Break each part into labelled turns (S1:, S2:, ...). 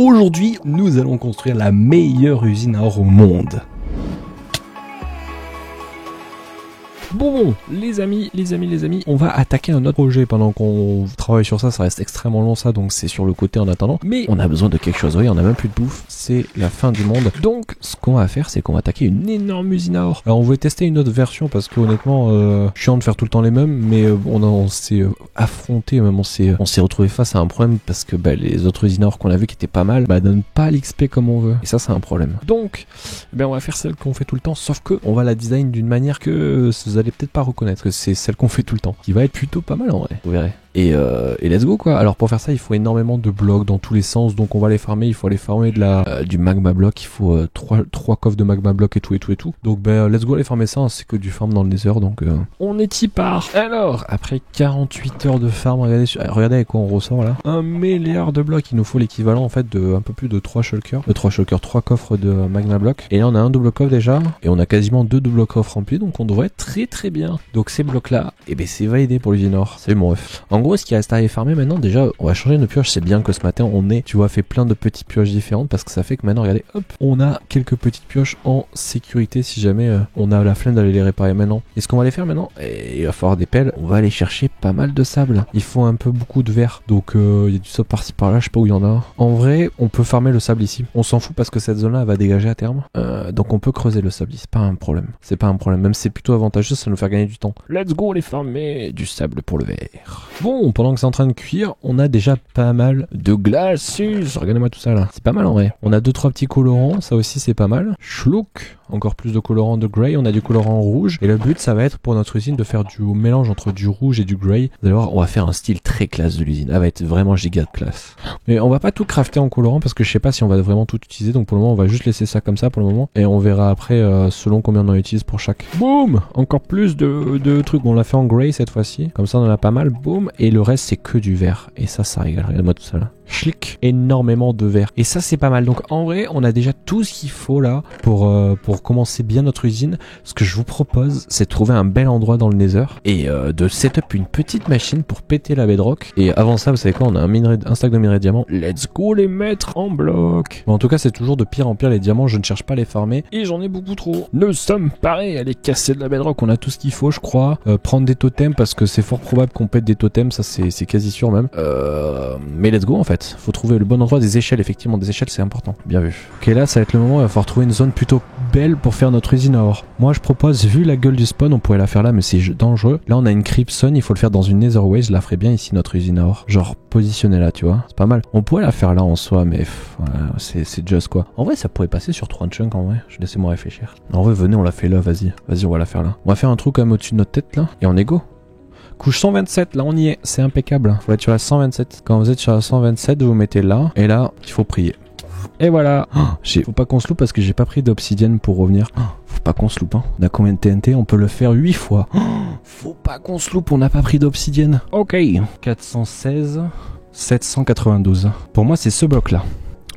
S1: Aujourd'hui, nous allons construire la meilleure usine à or au monde. Bon, les amis, on va attaquer un autre projet pendant qu'on travaille sur ça, ça reste extrêmement long ça, donc c'est sur le côté en attendant. Mais on a besoin de quelque chose, oui, on a même plus de bouffe, c'est la fin du monde. Donc, ce qu'on va faire, c'est qu'on va attaquer une énorme usine à or. Alors, on voulait tester une autre version parce que honnêtement, chiant de faire tout le temps les mêmes, mais on s'est affronté, même on s'est retrouvé face à un problème parce que les autres usines à or qu'on a vu qui étaient pas mal, donnent pas l'XP comme on veut. Et ça, c'est un problème. Donc, on va faire celle qu'on fait tout le temps, sauf que on va la design d'une manière que vous allez peut-être pas reconnaître que c'est celle qu'on fait tout le temps, qui va être plutôt pas mal en vrai, vous verrez. Et let's go quoi. Alors pour faire ça il faut énormément de blocs dans tous les sens, donc on va les farmer, il faut aller farmer de du magma block, il faut 3 coffres de magma block et tout. Donc let's go aller farmer ça, hein. C'est que du farm dans le nether, donc on est y part. Alors après 48 heures de farm, regardez avec quoi on ressort là, 1 milliard de blocs, il nous faut l'équivalent en fait de un peu plus de 3 shulkers, 3 coffres de magma block, et là on a un double coffre déjà, et on a quasiment 2 double coffres remplis, donc on devrait être très bien. Donc ces blocs là, c'est validé pour l'usine or, c'est mon ref. En gros, ce qui reste à aller farmer maintenant, déjà, on va changer nos pioches. C'est bien que ce matin, tu vois, fait plein de petites pioches différentes parce que ça fait que maintenant, regardez, hop, on a quelques petites pioches en sécurité si jamais on a la flemme d'aller les réparer maintenant. Et ce qu'on va aller faire maintenant, il va falloir des pelles. On va aller chercher pas mal de sable. Il faut beaucoup de verre. Donc, il y a du sable par-ci par-là, je sais pas où il y en a. En vrai, on peut farmer le sable ici. On s'en fout parce que cette zone-là, elle va dégager à terme. Donc, on peut creuser le sable. C'est pas un problème. C'est pas un problème. Même c'est plutôt avantageux, ça va nous faire gagner du temps. Let's go les farmer du sable pour le verre. Bon, pendant que c'est en train de cuire, on a déjà pas mal de glaces. Regardez-moi tout ça là. C'est pas mal en vrai. On a 2-3 petits colorants, ça aussi c'est pas mal. Schlouk, encore plus de colorants de grey. On a du colorant rouge. Et le but, ça va être pour notre usine de faire du mélange entre du rouge et du grey. Vous allez voir, on va faire un style très classe de l'usine. Elle va être vraiment giga de classe. Mais on va pas tout crafter en colorant parce que je sais pas si on va vraiment tout utiliser. Donc pour le moment, on va juste laisser ça comme ça pour le moment. Et on verra après selon combien on en utilise pour chaque. Boum! Encore plus de trucs. On l'a fait en grey cette fois-ci. Comme ça, on en a pas mal. Boum! Et le reste, c'est que du vert. Et ça régale. Regarde-moi tout ça là. Schlick, énormément de verre. Et ça c'est pas mal. Donc en vrai on a déjà tout ce qu'il faut là pour commencer bien notre usine. Ce que je vous propose c'est de trouver un bel endroit dans le nether et de setup une petite machine pour péter la bedrock. Et avant ça vous savez quoi, on a un stack de minerai de diamants. Let's go les mettre en bloc. Bon, en tout cas c'est toujours de pire en pire les diamants. Je ne cherche pas à les farmer et j'en ai beaucoup trop. Nous sommes parés à aller casser de la bedrock. On a tout ce qu'il faut je crois. Prendre des totems parce que c'est fort probable qu'on pète des totems. Ça c'est quasi sûr même. Mais let's go en fait. Faut trouver le bon endroit, des échelles, effectivement, des échelles c'est important. Bien vu. Ok, là ça va être le moment, il va falloir trouver une zone plutôt belle pour faire notre usine à or. Moi je propose, vu la gueule du spawn, on pourrait la faire là, mais c'est dangereux. Là on a une creepstone, il faut le faire dans une netherway, je la ferais bien ici notre usine à or. Genre positionner là, tu vois, c'est pas mal. On pourrait la faire là en soi, mais c'est just quoi. En vrai ça pourrait passer sur 3 chunks en vrai, laissez-moi réfléchir. En vrai venez, on la fait là, vas-y, on va la faire là. On va faire un trou quand même au-dessus de notre tête là, et on est go. Couche 127, là on y est, c'est impeccable. Faut être sur la 127. Quand vous êtes sur la 127, vous mettez là, et là, il faut prier. Et voilà. Faut pas qu'on se loupe parce que j'ai pas pris d'obsidienne pour revenir. Faut pas qu'on se loupe, hein. On a combien de TNT? On peut le faire 8 fois. Faut pas qu'on se loupe, on n'a pas pris d'obsidienne. Ok. 416, 792. Pour moi, c'est ce bloc-là.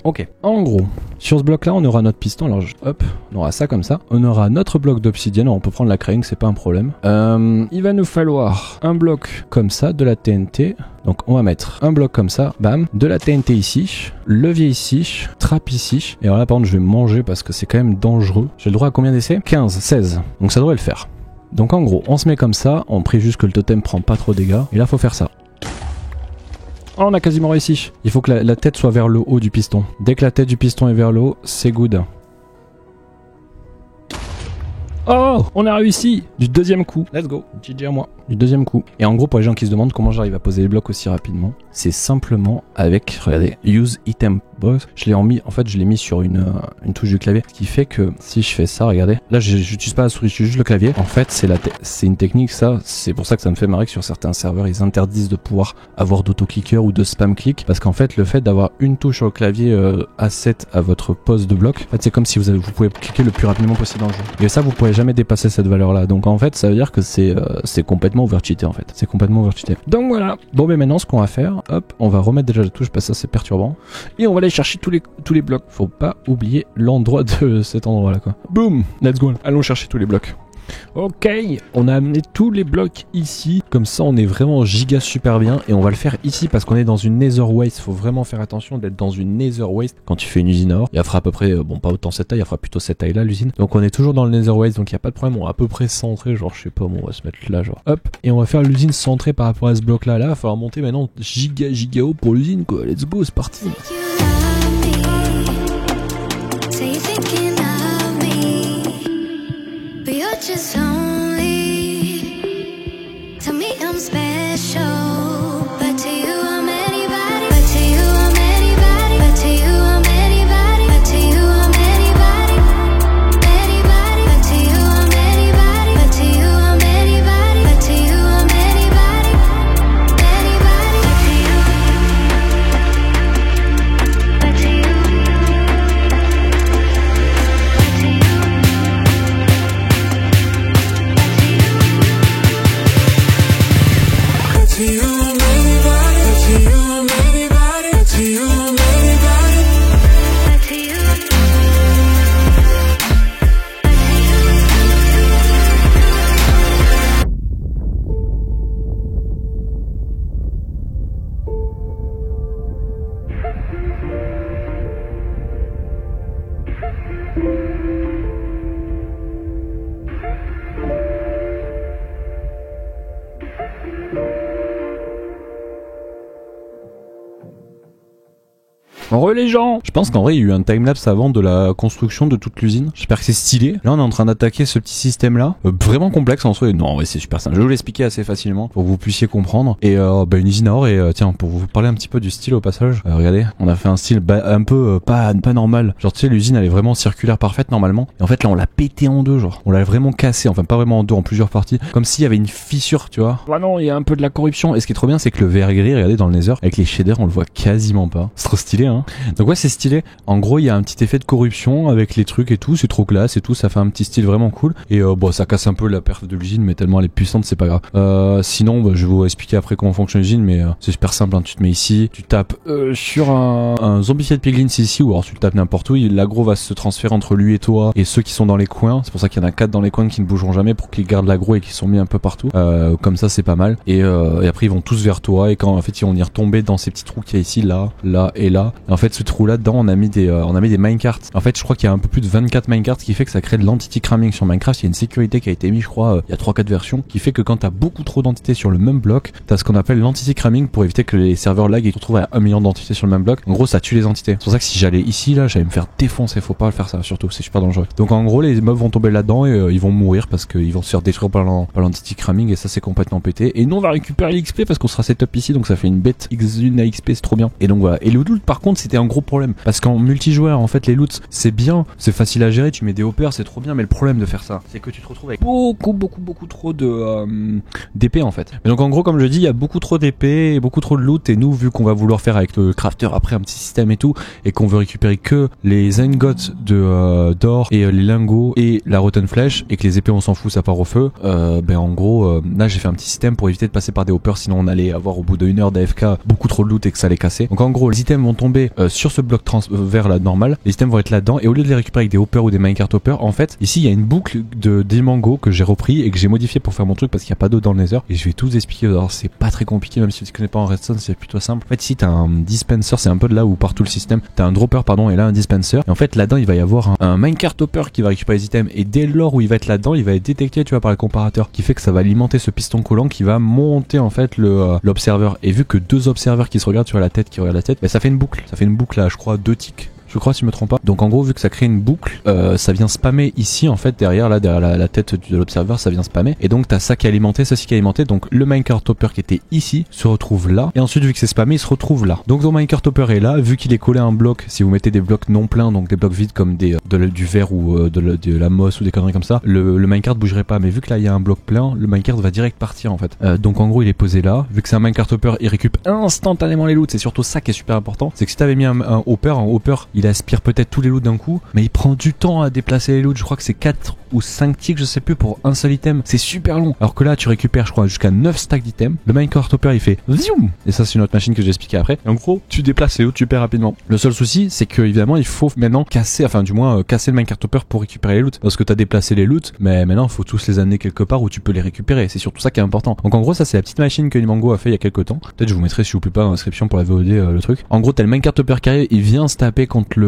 S1: Ok, en gros, sur ce bloc là on aura notre piston, alors hop, on aura ça comme ça, on aura notre bloc d'obsidienne, on peut prendre la crane, c'est pas un problème. Il va nous falloir un bloc comme ça, de la TNT, donc on va mettre un bloc comme ça, bam, de la TNT ici, levier ici, trappe ici, et alors là par contre je vais manger parce que c'est quand même dangereux. J'ai le droit à combien d'essais? 15, 16, donc ça devrait le faire. Donc en gros, on se met comme ça, on prie juste que le totem prend pas trop de dégâts, et là faut faire ça. Oh, on a quasiment réussi. Il faut que la tête soit vers le haut du piston. Dès que la tête du piston est vers le haut, c'est good. Oh, on a réussi du deuxième coup. Let's go. GG à moi. Du deuxième coup. Et en gros, pour les gens qui se demandent comment j'arrive à poser les blocs aussi rapidement, c'est simplement avec, regardez, use item box. Je l'ai mis sur une touche du clavier. Ce qui fait que si je fais ça, regardez, là j'utilise pas la souris, je juste le clavier. En fait, c'est une technique, ça. C'est pour ça que ça me fait marrer que sur certains serveurs, ils interdisent de pouvoir avoir d'autoclicker ou de spam click. Parce qu'en fait, le fait d'avoir une touche sur le clavier A7 à votre poste de bloc, en fait, c'est comme si vous pouvez cliquer le plus rapidement possible dans le jeu. Et ça, vous pourrez jamais dépasser cette valeur-là. Donc en fait, ça veut dire que c'est complètement overcheaté en fait. C'est complètement overcheaté. Donc voilà. Bon, mais maintenant, ce qu'on va faire, hop, on va remettre déjà la touche parce que ça c'est perturbant. Et on va aller chercher tous les blocs. Faut pas oublier l'endroit de cet endroit là quoi. Boum, let's go. Allons chercher tous les blocs. Ok, on a amené tous les blocs ici, comme ça on est vraiment giga super bien et on va le faire ici parce qu'on est dans une Nether Waste. Faut vraiment faire attention d'être dans une Nether Waste quand tu fais une usine or. Elle fera à peu près, bon pas autant cette taille, elle fera plutôt cette taille là l'usine. Donc on est toujours dans le Nether Waste, donc il n'y a pas de problème, on va à peu près centré, genre je sais pas, bon, on va se mettre là genre hop. Et on va faire l'usine centrée par rapport à ce bloc là, il va falloir monter maintenant giga haut pour l'usine quoi, let's go, c'est parti.
S2: Just lonely. Tell me I'm special, but to you I'm anybody. But to you I'm anybody. But to you I'm anybody. But to you I'm anybody. Anybody. But to you I'm anybody. But to you I'm anybody. But to you I'm anybody. Anybody. But to you. To you, I'm anybody. To you, I'm anybody. To you, I'm anybody. To you.
S1: En vrai les gens, je pense qu'en vrai il y a eu un timelapse avant de la construction de toute l'usine. J'espère que c'est stylé. Là on est en train d'attaquer ce petit système là, vraiment complexe en soi. Non en vrai c'est super simple, je vais vous l'expliquer assez facilement pour que vous puissiez comprendre. Et une usine à or et tiens pour vous parler un petit peu du style au passage, regardez, on a fait un style un peu pas normal. Genre tu sais l'usine elle est vraiment circulaire parfaite normalement. Et en fait là on l'a pété en deux genre. On l'a vraiment cassé, enfin pas vraiment en deux, en plusieurs parties. Comme s'il y avait une fissure tu vois. Ah non il y a un peu de la corruption. Et ce qui est trop bien c'est que le verre gris, regardez dans le Nether, avec les shaders on le voit quasiment pas. C'est trop stylé hein. Donc ouais c'est stylé, en gros il y a un petit effet de corruption avec les trucs et tout, c'est trop classe et tout, ça fait un petit style vraiment cool. Et bon ça casse un peu la perte de l'usine mais tellement elle est puissante c'est pas grave. Sinon je vais vous expliquer après comment fonctionne l'usine mais c'est super simple hein. Tu te mets ici, tu tapes sur un zombified piglins ici ou alors tu le tapes n'importe où, l'agro va se transférer entre lui et toi et ceux qui sont dans les coins, c'est pour ça qu'il y en a 4 dans les coins qui ne bougeront jamais pour qu'ils gardent l'agro et qui sont mis un peu partout. Comme ça c'est pas mal et après ils vont tous vers toi et quand en fait ils vont y retomber dans ces petits trous qu'il y a ici, là et là. Et en fait ce trou là dedans on a mis des minecarts. En fait je crois qu'il y a un peu plus de 24 minecarts, ce qui fait que ça crée de l'entity cramming sur Minecraft. Il y a une sécurité qui a été mise je crois il y a 3-4 versions qui fait que quand t'as beaucoup trop d'entités sur le même bloc, t'as ce qu'on appelle l'entity cramming pour éviter que les serveurs lag et se retrouvent à 1 million d'entités sur le même bloc. En gros ça tue les entités. C'est pour ça que si j'allais ici là j'allais me faire défoncer, faut pas le faire ça surtout, c'est super dangereux. Donc en gros les mobs vont tomber là-dedans et ils vont mourir parce qu'ils vont se faire détruire par l'entity cramming et ça c'est complètement pété. Et nous on va récupérer l'XP parce qu'on sera setup ici donc ça fait une bête X1 à XP, c'est trop bien. Et donc voilà. Et le loot par contre c'était un gros problème parce qu'en multijoueur en fait les loots c'est bien, c'est facile à gérer, tu mets des hoppers c'est trop bien, mais le problème de faire ça c'est que tu te retrouves avec beaucoup trop de d'épée en fait. Et donc en gros comme je dis il y a beaucoup trop d'épée et beaucoup trop de loot et nous vu qu'on va vouloir faire avec le crafter après un petit système et tout et qu'on veut récupérer que les ingots d'or et les lingots et la rotten flèche et que les épées on s'en fout ça part au feu, en gros là j'ai fait un petit système pour éviter de passer par des hoppers sinon on allait avoir au bout d'une heure d'AFK beaucoup trop de loot et que ça allait casser. Donc en gros les items vont tomber sur ce bloc vert là normal, les items vont être là-dedans et au lieu de les récupérer avec des hoppers ou des minecart hoppers, en fait ici il y a une boucle des mangos que j'ai repris et que j'ai modifié pour faire mon truc parce qu'il n'y a pas d'eau dans le Nether et je vais tout vous expliquer. Alors c'est pas très compliqué même si tu connais pas en redstone, c'est plutôt simple. En fait ici t'as un dispenser, c'est un peu de là où part tout le système, t'as un dropper pardon et là un dispenser et en fait là-dedans il va y avoir un minecart hopper qui va récupérer les items et dès lors où il va être là-dedans il va être détecté tu vois par le comparateur qui fait que ça va alimenter ce piston collant qui va monter en fait l'observeur et vu que deux observeurs qui se regardent sur la tête ça fait une boucle là je crois 2 ticks je crois si je me trompe pas. Donc en gros vu que ça crée une boucle, ça vient spammer ici en fait derrière la tête de l'observeur, ça vient spammer et donc t'as ça qui est alimenté, ceci qui est alimenté, donc le minecart hopper qui était ici se retrouve là et ensuite vu que c'est spammé il se retrouve là. Donc ton minecart hopper est là, vu qu'il est collé à un bloc, si vous mettez des blocs non pleins donc des blocs vides comme du verre ou de la mosse ou des conneries comme ça, le minecart bougerait pas, mais vu que là il y a un bloc plein, le minecart va direct partir en fait. Donc en gros il est posé là, vu que c'est un minecart hopper il récupère instantanément les loots, c'est surtout ça qui est super important, c'est que si t'avais mis un hopper il aspire peut-être tous les loots d'un coup, mais il prend du temps à déplacer les loots, je crois que c'est 4 ou 5 ticks, je sais plus, pour un seul item. C'est super long. Alors que là, tu récupères, je crois, jusqu'à 9 stacks d'items. Le minecart hopper, il fait zoom. Et ça, c'est une autre machine que j'ai expliqué après. Et en gros, tu déplaces les loot super rapidement. Le seul souci, c'est que évidemment, il faut maintenant casser, enfin, du moins, casser le minecart hopper pour récupérer les loot. Parce que t'as déplacé les loot, mais maintenant, il faut tous les amener quelque part où tu peux les récupérer. C'est surtout ça qui est important. Donc en gros, ça, c'est la petite machine que Limango a fait il y a quelques temps. Peut-être je vous mettrai, si vous plaît pas, dans la description pour la VOD, le truc. En gros, t'as le minecart hopper carré, il vient se taper contre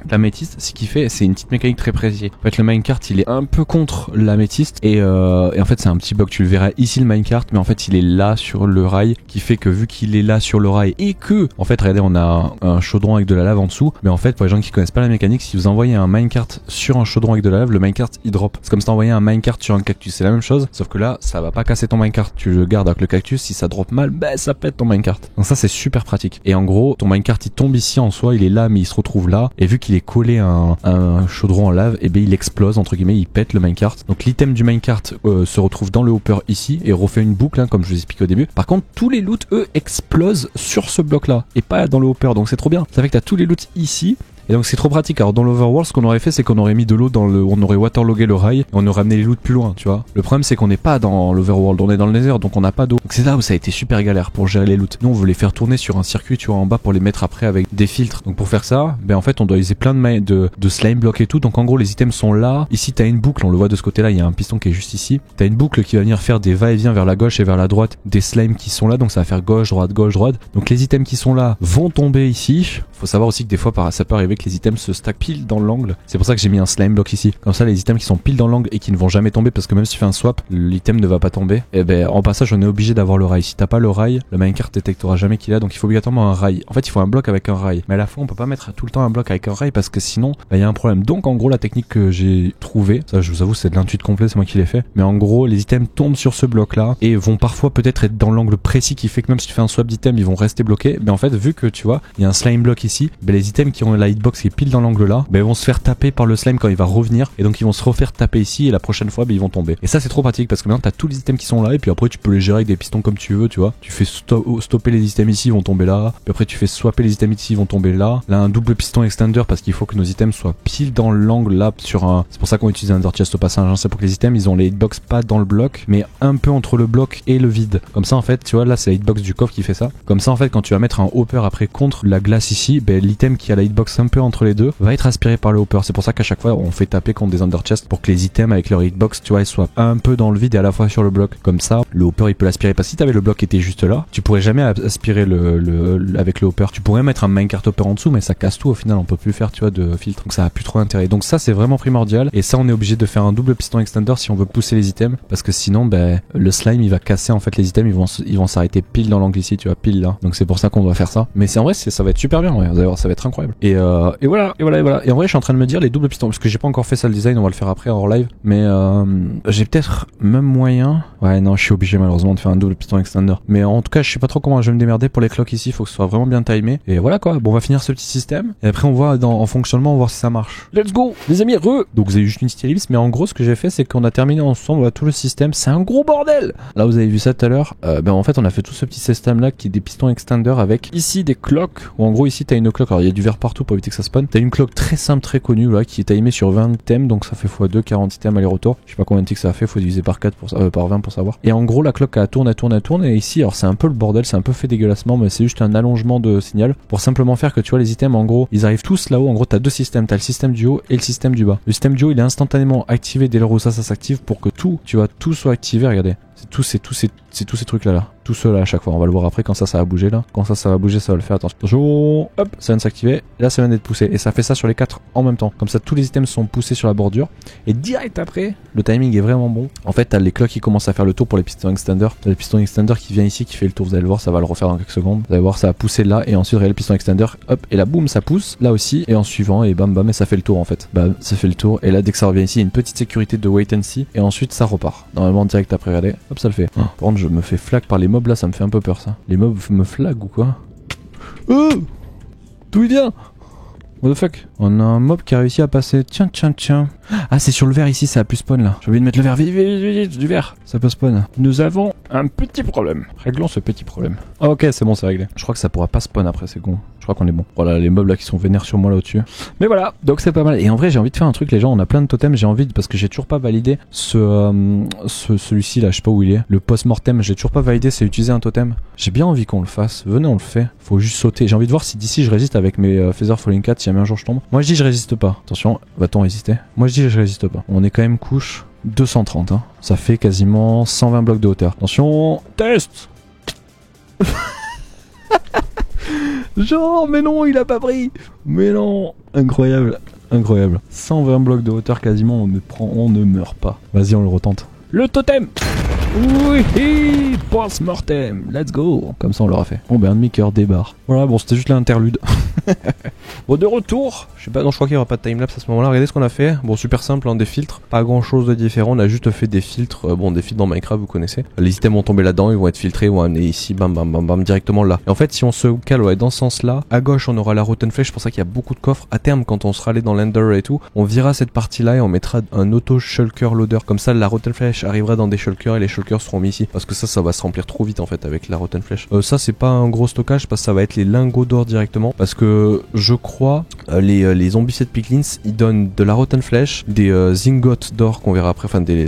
S1: l'améthyste. Ce qu'il fait, c'est une petite mécanique très précise. En fait, le minecart, il est un peu contre l'améthyste et en fait, c'est un petit bug. Tu le verras ici, le minecart, mais en fait, il est là sur le rail, qui fait que vu qu'il est là sur le rail et que, en fait, regardez, on a un chaudron avec de la lave en dessous. Mais en fait, pour les gens qui connaissent pas la mécanique, si vous envoyez un minecart sur un chaudron avec de la lave, le minecart il drop. C'est comme si t'envoyais un minecart sur un cactus, c'est la même chose, sauf que là, ça va pas casser ton minecart. Tu le gardes avec le cactus, si ça drop mal, ben ça pète ton minecart. Donc ça, c'est super pratique. Et en gros, ton minecart il tombe ici en soi, il est là, mais il se retrouve là. Et vu qu'il est collé à un chaudron en lave, et ben il explose entre guillemets, il pète le minecart. Donc l'item du minecart se retrouve dans le hopper ici et refait une boucle, hein, comme je vous expliquais au début. Par contre, tous les loots eux explosent sur ce bloc là et pas dans le hopper. Donc c'est trop bien. Ça fait que t'as tous les loots ici. Et donc c'est trop pratique. Alors dans l'Overworld, ce qu'on aurait fait, c'est qu'on aurait mis de l'eau on aurait waterlogué le rail et on aurait amené les loots plus loin, tu vois. Le problème, c'est qu'on n'est pas dans l'Overworld, on est dans le Nether, donc on n'a pas d'eau. Donc c'est là où ça a été super galère pour gérer les loots. Nous, on veut les faire tourner sur un circuit, tu vois, en bas pour les mettre après avec des filtres. Donc pour faire ça, ben en fait, on doit utiliser plein de slime blocks et tout. Donc en gros, les items sont là. Ici, t'as une boucle, on le voit de ce côté-là, il y a un piston qui est juste ici. T'as une boucle qui va venir faire des va-et-vient vers la gauche et vers la droite des slimes qui sont là. Donc ça va faire gauche, droite, gauche, droite. Donc les items qui sont là vont tomber ici. Faut savoir aussi que des fois, ça peut arriver que les items se stackent pile dans l'angle. C'est pour ça que j'ai mis un slime block ici. Comme ça, les items qui sont pile dans l'angle et qui ne vont jamais tomber, parce que même si tu fais un swap, l'item ne va pas tomber. Et ben, en passage, on est obligé d'avoir le rail. Si t'as pas le rail, le minecart détectera jamais qu'il a. Donc il faut obligatoirement un rail. En fait, il faut un bloc avec un rail. Mais à la fois, on peut pas mettre tout le temps un bloc avec un rail parce que sinon, il y a un problème. Donc en gros, la technique que j'ai trouvée, ça, je vous avoue, c'est de l'intuit complet, c'est moi qui l'ai fait. Mais en gros, les items tombent sur ce bloc là et vont parfois peut-être être dans l'angle précis qui fait que même si tu fais un swap d'items, ils vont rester bloqués. Mais en fait, vu que tu vois, il y a un slime block ici, ben les items qui ont la hitbox qui est pile dans l'angle là, ben ils vont se faire taper par le slime quand il va revenir et donc ils vont se refaire taper ici et la prochaine fois ben ils vont tomber. Et ça c'est trop pratique parce que maintenant t'as tous les items qui sont là et puis après tu peux les gérer avec des pistons comme tu veux, tu vois. Tu fais stopper les items ici, ils vont tomber là. Puis après tu fais swapper les items ici, ils vont tomber là. Là un double piston extender parce qu'il faut que nos items soient pile dans l'angle là sur un. C'est pour ça qu'on utilise un under chest au passage, hein. C'est pour que les items ils ont les hitbox pas dans le bloc mais un peu entre le bloc et le vide. Comme ça en fait tu vois là c'est la hitbox du coffre qui fait ça. Comme ça en fait quand tu vas mettre un hopper après contre la glace ici, ben l'item qui a la hitbox un peu entre les deux va être aspiré par le hopper. C'est pour ça qu'à chaque fois on fait taper contre des under chests pour que les items avec leur hitbox tu vois ils soient un peu dans le vide et à la fois sur le bloc. Comme ça le hopper il peut l'aspirer. Parce que si t'avais le bloc qui était juste là, tu pourrais jamais aspirer avec le hopper. Tu pourrais mettre un minecart hopper en dessous mais ça casse tout au final, on peut plus faire tu vois de filtre. Donc ça a plus trop d'intérêt. Donc ça c'est vraiment primordial et ça on est obligé de faire un double piston extender si on veut pousser les items parce que sinon ben le slime il va casser en fait les items, ils vont s'arrêter pile dans l'angle ici, tu vois, pile là. Donc c'est pour ça qu'on doit faire ça. Mais c'est en vrai ça va être super bien, ouais. Vous allez voir, ça va être incroyable. Et voilà. Et en vrai je suis en train de me dire les doubles pistons parce que j'ai pas encore fait ça le design, on va le faire après hors live. Mais j'ai peut-être même moyen. Ouais non, je suis obligé malheureusement de faire un double piston extender. Mais en tout cas je sais pas trop comment je vais me démerder pour les clocks ici, faut que ce soit vraiment bien timé. Et voilà quoi. Bon on va finir ce petit système et après on voit en fonctionnement, on va voir si ça marche. Let's go les amis. Donc vous avez juste une petite ellipse mais en gros ce que j'ai fait c'est qu'on a terminé ensemble là, tout le système. C'est un gros bordel. Là vous avez vu ça tout à l'heure. Ben en fait on a fait tout ce petit système là qui est des pistons extender avec ici des clocks où en gros ici t'as une clock. Alors il y a du verre partout pour éviter que ça spawn. T'as une clock très simple très connue là qui est timée sur 20 items donc ça fait x2 40 items aller-retour. Je sais pas combien de ticks ça fait, faut diviser par 4 par 20 pour savoir. Et en gros la clock elle tourne et ici alors c'est un peu le bordel, c'est un peu fait dégueulassement mais c'est juste un allongement de signal pour simplement faire que tu vois les items en gros ils arrivent tous là-haut. En gros t'as deux systèmes, t'as le système du haut et le système du bas. Le système du haut il est instantanément activé dès lors où ça s'active pour que tout soit activé. Regardez, c'est tous ces trucs là. Tout seul à chaque fois, on va le voir après quand ça va bouger là. Quand ça va bouger, ça va le faire. Attention, hop, ça vient de s'activer. Et là, ça vient d'être poussé. Et ça fait ça sur les 4 en même temps. Comme ça, tous les items sont poussés sur la bordure. Et direct après, le timing est vraiment bon. En fait, t'as les clocks qui commencent à faire le tour pour les pistons extender. T'as le piston extender qui vient ici, qui fait le tour. Vous allez le voir, ça va le refaire dans quelques secondes. Vous allez voir, ça va pousser là. Et ensuite, le piston extender, hop, et là, boum, ça pousse. Là aussi. Et en suivant, et bam, bam, et ça fait le tour en fait. Bam, ça fait le tour. Et là, dès que ça revient ici, il y a une petite sécurité de wait and see. Et ensuite, ça repart. Normalement, direct après, regardez, hop, ça le fait. Par contre, je me fais flag par les mobs là, ça me fait un peu peur. Ça. Les mobs me flag ou quoi? D'où il vient? What the fuck? On a un mob qui a réussi à passer. Tiens. Ah, c'est sur le verre ici, ça a pu spawn là. J'ai oublié de mettre le verre, vite, vite, vite, vite, du verre. Ça peut spawn. Nous avons un petit problème. Réglons ce petit problème. Ah, ok, c'est bon, c'est réglé. Je crois que ça pourra pas spawn après, c'est con. Je crois qu'on est bon. Voilà, les mobs là qui sont vénères sur moi là au-dessus. Mais voilà, donc c'est pas mal. Et en vrai, j'ai envie de faire un truc, les gens, on a plein de totems. J'ai envie, parce que j'ai toujours pas validé celui-ci là, je sais pas où il est. Le post-mortem, j'ai toujours pas validé, c'est utiliser un totem. J'ai bien envie qu'on le fasse. Venez, on le fait. Faut juste sauter. J'ai envie de voir si d'ici je résiste avec mes Feather Falling 4 si jamais un jour je tombe. Moi je dis je résiste pas. Attention, va-t-on résister? Moi je dis je résiste pas. On est quand même couche 230. Hein. Ça fait quasiment 120 blocs de hauteur. Attention, test. Genre, mais non, il a pas pris. Mais non, incroyable, incroyable. 120 blocs de hauteur quasiment, on ne meurt pas. Vas-y, on le retente. Le totem. Oui, post-mortem, let's go. Comme ça on l'aura fait. Bon ben un demi-cœur débarre. Voilà, bon c'était juste l'interlude. Bon de retour, je sais pas, non je crois qu'il y aura pas de timelapse à ce moment là. Regardez ce qu'on a fait. Bon super simple, hein, des filtres, pas grand chose de différent. On a juste fait des filtres, bon des filtres dans Minecraft vous connaissez. Les items vont tomber là-dedans, ils vont être filtrés, ils vont amener ici, bam bam bam bam directement là. Et en fait si on se cale ouais, dans ce sens là, à gauche on aura la Rotten Flesh, c'est pour ça qu'il y a beaucoup de coffres. À terme quand on sera allé dans l'Ender et tout, on virera cette partie là et on mettra un auto shulker loader. Comme ça la Rotten Flesh arrivera dans des shulkers et les shulkers seront mis ici. Parce que ça va se remplir trop vite en fait avec la Rotten Flesh. Ça c'est pas un gros stockage parce que ça va être les lingots d'or directement. Parce que je crois les zombies set piglins ils donnent de la Rotten Flesh, des ingots d'or qu'on verra après, enfin des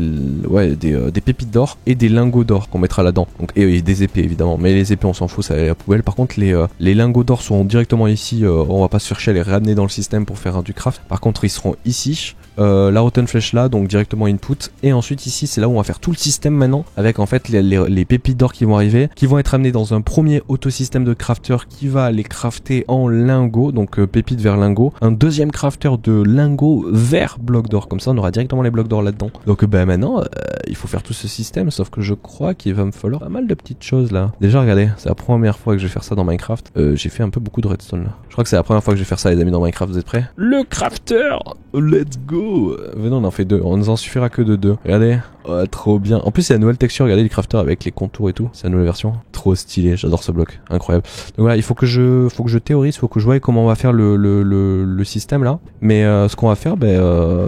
S1: pépites d'or et des lingots d'or qu'on mettra là-dedans. Donc et des épées évidemment. Mais les épées on s'en fout, ça va à la poubelle. Par contre les lingots d'or seront directement ici. On va pas se faire chier à les ramener dans le système pour faire du craft. Par contre ils seront ici. La Rotten Flesh là, donc directement input. Et ensuite ici c'est là où on va faire tout le système maintenant. Avec en fait les pépites d'or qui vont arriver, qui vont être amenées dans un premier autosystème de crafter qui va les crafter en lingots, donc pépites vers lingots. Un deuxième crafter de lingots vers blocs d'or, comme ça on aura directement les blocs d'or là-dedans. Donc ben maintenant il faut faire tout ce système, sauf que je crois qu'il va me falloir pas mal de petites choses là. Déjà regardez, c'est la première fois que je vais faire ça dans Minecraft. J'ai fait un peu beaucoup de redstone là. Je crois que c'est la première fois que je vais faire ça les amis dans Minecraft, vous êtes prêts? Le crafter, let's go. Venez, on en fait deux, on nous en suffira que de deux. Regardez. Oh, trop bien. En plus, c'est la nouvelle texture. Regardez les crafters avec les contours et tout. C'est la nouvelle version. Trop stylé. J'adore ce bloc. Incroyable. Donc voilà, il faut que je théorise, faut que je voie comment on va faire le système là. Mais ce qu'on va faire,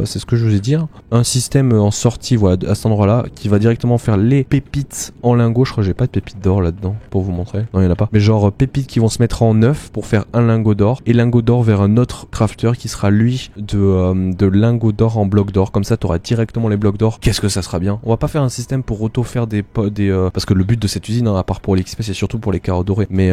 S1: c'est ce que je vous ai dit. Hein. Un système en sortie, voilà, à cet endroit-là, qui va directement faire les pépites en lingot. Je crois que j'ai pas de pépites d'or là-dedans pour vous montrer. Non, il y en a pas. Mais genre pépites qui vont se mettre en neuf pour faire un lingot d'or et lingot d'or vers un autre crafter qui sera lui de lingot d'or en bloc d'or. Comme ça, tu auras directement les blocs d'or. Qu'est-ce que ça sera bien. On va pas faire un système pour auto-faire parce que le but de cette usine, hein, à part pour l'XP, c'est surtout pour les carottes dorées. Mais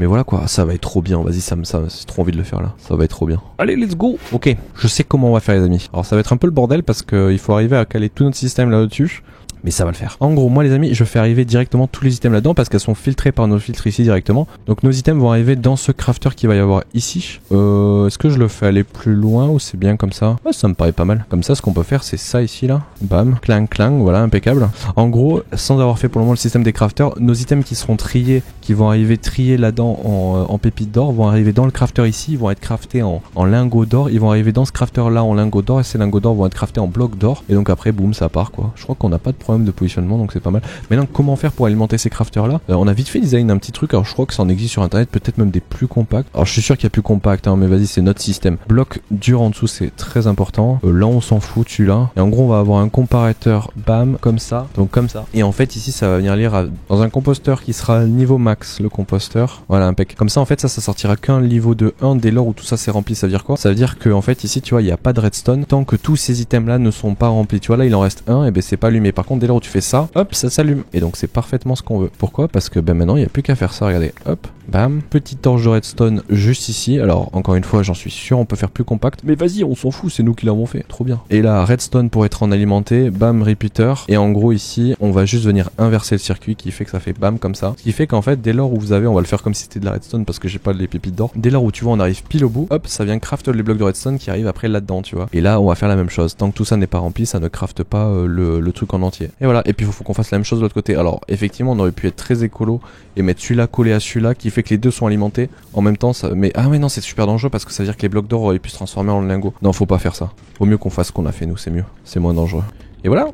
S1: voilà quoi, ça va être trop bien. Vas-y, ça c'est trop envie de le faire là. Ça va être trop bien. Allez, let's go. Ok, je sais comment on va faire les amis. Alors ça va être un peu le bordel parce qu'il faut arriver à caler tout notre système là-dessus. Mais ça va le faire. En gros, moi les amis, je fais arriver directement tous les items là-dedans parce qu'elles sont filtrées par nos filtres ici directement. Donc nos items vont arriver dans ce crafter qu'il va y avoir ici. Est-ce que je le fais aller plus loin ou c'est bien comme ça? Ouais, ça me paraît pas mal. Comme ça, ce qu'on peut faire, c'est ça ici là. Bam, clang, clang, voilà, impeccable. En gros, sans avoir fait pour le moment le système des crafters, nos items qui seront triés, qui vont arriver triés là-dedans en pépites d'or, vont arriver dans le crafter ici, ils vont être craftés en lingots d'or, ils vont arriver dans ce crafter là en lingots d'or et ces lingots d'or vont être craftés en blocs d'or. Et donc après, boum, ça part quoi. Je crois qu'on n'a pas de problème de positionnement donc c'est pas mal. Maintenant comment faire pour alimenter ces crafters là? On a vite fait design un petit truc, alors je crois que ça en existe sur internet, peut-être même des plus compacts. Alors je suis sûr qu'il y a plus compact hein, mais vas-y c'est notre système. Bloc dur en dessous c'est très important. Là on s'en fout celui-là. Et en gros on va avoir un comparateur bam comme ça, donc comme ça. Et en fait ici ça va venir lire dans un composteur qui sera niveau max le composteur. Voilà impec. Comme ça en fait ça sortira qu'un niveau de 1 dès lors où tout ça c'est rempli. Ça veut dire quoi? Ça veut dire que en fait ici tu vois il n'y a pas de redstone tant que tous ces items là ne sont pas remplis. Tu vois là il en reste un et ben c'est pas allumé. Par contre dès lors où tu fais ça, hop, ça s'allume. Et donc c'est parfaitement ce qu'on veut. Pourquoi? Parce que ben maintenant il n'y a plus qu'à faire ça, regardez. Hop, bam, petite torche de redstone juste ici. Alors encore une fois, j'en suis sûr, on peut faire plus compact. Mais vas-y, on s'en fout, c'est nous qui l'avons fait. Trop bien. Et là, redstone pour être en alimenté, bam, repeater. Et en gros ici, on va juste venir inverser le circuit qui fait que ça fait bam comme ça. Ce qui fait qu'en fait, dès lors où vous avez, on va le faire comme si c'était de la redstone parce que j'ai pas les pépites d'or. Dès lors où tu vois, on arrive pile au bout, hop, ça vient craft les blocs de redstone qui arrivent après là-dedans, tu vois. Et là, on va faire la même chose. Tant que tout ça n'est pas rempli, ça ne crafte pas le truc en entier. Et voilà. Et puis il faut qu'on fasse la même chose de l'autre côté. Alors effectivement, on aurait pu être très écolo et mettre celui-là collé à celui-là qui fait que les deux sont alimentés en même temps. Ça... Mais ah ouais non, c'est super dangereux parce que ça veut dire que les blocs d'or auraient pu se transformer en lingots. Non, faut pas faire ça. Vaut mieux qu'on fasse ce qu'on a fait nous, c'est mieux. C'est moins dangereux. Et voilà.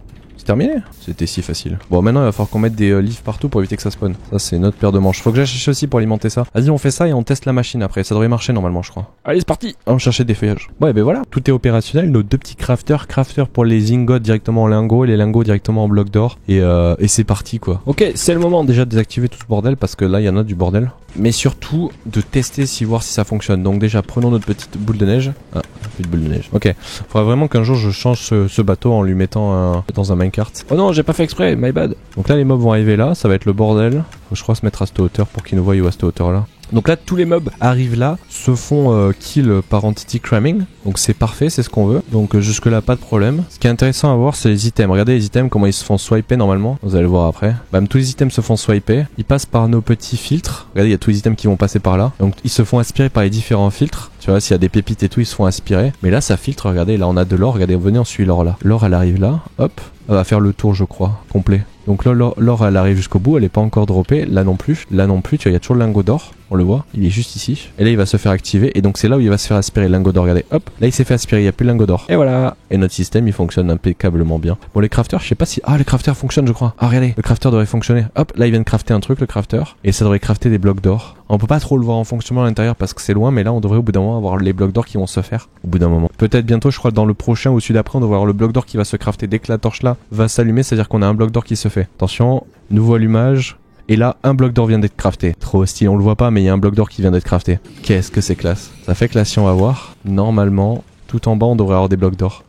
S1: C'est terminé. C'était si facile. Bon, maintenant il va falloir qu'on mette des livres partout pour éviter que ça spawn. Ça c'est notre paire de manches. Faut que j'aille chercher aussi pour alimenter ça. Vas-y, on fait ça et on teste la machine après. Ça devrait marcher normalement, je crois. Allez, c'est parti. On va chercher des feuillages. Ouais, ben voilà, tout est opérationnel. Nos deux petits crafters pour les ingots directement en lingots et les lingots directement en bloc d'or. Et c'est parti quoi. Ok, c'est le moment déjà de désactiver tout ce bordel parce que là il y en a du bordel. Mais surtout de tester voir si ça fonctionne. Donc déjà prenons notre petite boule de neige. Ah, plus de boule de neige. Ok. Faudra vraiment qu'un jour je change ce bateau en lui mettant dans un minecart. Oh non, j'ai pas fait exprès, my bad. Donc là les mobs vont arriver là, ça va être le bordel. Faut je crois se mettre à cette hauteur pour qu'ils nous voient à cette hauteur là. Donc là tous les mobs arrivent là, se font kill par entity cramming. Donc c'est parfait, c'est ce qu'on veut. Donc jusque là pas de problème. Ce qui est intéressant à voir c'est les items. Regardez les items comment ils se font swiper normalement. Vous allez le voir après. Bam, tous les items se font swiper. Ils passent par nos petits filtres. Regardez, il y a tous les items qui vont passer par là. Donc ils se font aspirer par les différents filtres. Tu vois, s'il y a des pépites et tout, ils se font aspirer. Mais là ça filtre, regardez, là on a de l'or. Regardez, venez on suit l'or là. L'or elle arrive là, hop. Elle va faire le tour je crois, complet. Donc là l'or elle arrive jusqu'au bout, elle est pas encore droppée, là non plus, tu vois, il y a toujours le lingot d'or, on le voit, il est juste ici. Et là il va se faire activer, et donc c'est là où il va se faire aspirer le lingot d'or, regardez, hop, là il s'est fait aspirer, il n'y a plus le lingot d'or. Et voilà, et notre système il fonctionne impeccablement bien. Bon les crafters, je sais pas si... Ah les crafters fonctionnent je crois, ah regardez, le crafter devrait fonctionner. Hop, là il vient de crafter un truc le crafter, et ça devrait crafter des blocs d'or. On peut pas trop le voir en fonctionnement à l'intérieur parce que c'est loin, mais là on devrait au bout d'un moment avoir les blocs d'or qui vont se faire, au bout d'un moment. Peut-être bientôt, je crois dans le prochain ou celui d'après, on devrait avoir le bloc d'or qui va se crafter dès que la torche là va s'allumer, c'est-à-dire qu'on a un bloc d'or qui se fait. Attention, nouveau allumage. Et là, un bloc d'or vient d'être crafté. Trop stylé, on le voit pas, mais il y a un bloc d'or qui vient d'être crafté. Qu'est-ce que c'est classe. Ça fait que là, si on va voir, normalement, tout en bas, on devrait avoir des blocs d'or.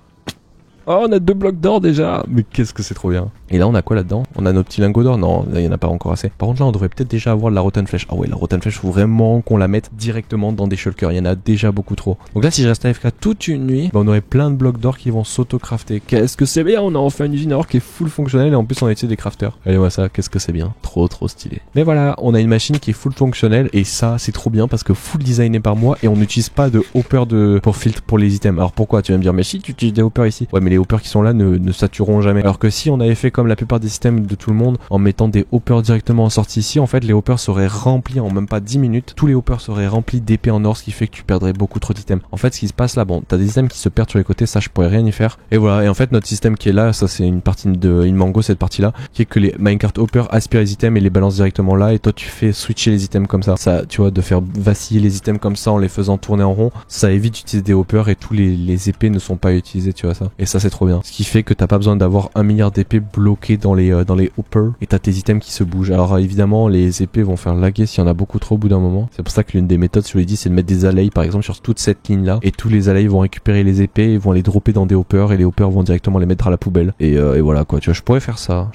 S1: Oh, on a 2 blocs d'or déjà. Mais qu'est-ce que c'est trop bien. Et là, on a quoi là-dedans? On a nos petits lingots d'or? Non, là, il n'y en a pas encore assez. Par contre, là, on devrait peut-être déjà avoir de la rotten flèche. Ah ouais, la rotten flèche, faut vraiment qu'on la mette directement dans des shulkers. Il y en a déjà beaucoup trop. Donc là, si je reste AFK toute une nuit, bah, on aurait plein de blocs d'or qui vont s'auto-crafter. Qu'est-ce que c'est bien. On a enfin une usine à or qui est full fonctionnelle et en plus, on a utilisé des crafters. Allez, moi ça, qu'est-ce que c'est bien. Trop stylé. Mais voilà, on a une machine qui est full fonctionnelle et ça, c'est trop bien parce que full designé par moi et on n'utilise pas de hopper pour filtre pour les items. Alors pourquoi? Tu vas me dire, mais si, tu utilises des hoppers ici. Ouais, mais les hoppers qui sont là ne satureront jamais. Alors que si on avait fait comme la plupart des systèmes de tout le monde en mettant des hoppers directement en sortie ici, en fait les hoppers seraient remplis en même pas 10 minutes. Tous les hoppers seraient remplis d'épées en or, ce qui fait que tu perdrais beaucoup trop d'items. En fait ce qui se passe là, bon, t'as des items qui se perdent sur les côtés, ça je pourrais rien y faire. Et voilà, et en fait notre système qui est là, ça c'est une partie de Inmango, cette partie là, qui est que les minecart hoppers aspirent les items et les balancent directement là, et toi tu fais switcher les items comme ça. Ça, tu vois, de faire vaciller les items comme ça en les faisant tourner en rond, ça évite d'utiliser des hoppers et tous les épées ne sont pas utilisées, tu vois ça. Et ça c'est trop bien. Ce qui fait que t'as pas besoin d'avoir 1 milliard d'épées bloquées dans les hoppers et t'as tes items qui se bougent. Alors évidemment les épées vont faire laguer s'il y en a beaucoup trop au bout d'un moment. C'est pour ça que l'une des méthodes, je vous l'ai dit, c'est de mettre des allays par exemple sur toute cette ligne là, et tous les allays vont récupérer les épées et vont les dropper dans des hoppers et les hoppers vont directement les mettre à la poubelle. Et voilà quoi, tu vois, je pourrais faire ça,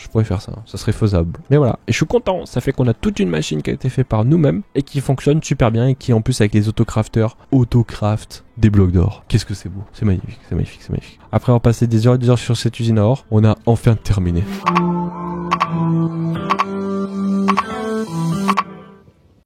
S1: ça serait faisable. Mais voilà, et je suis content, ça fait qu'on a toute une machine qui a été faite par nous-mêmes et qui fonctionne super bien et qui en plus avec les autocrafters autocraft des blocs d'or. Qu'est-ce que c'est beau, c'est magnifique, c'est magnifique, c'est magnifique. Après avoir passé des heures et des heures sur cette usine à or, on a enfin terminé.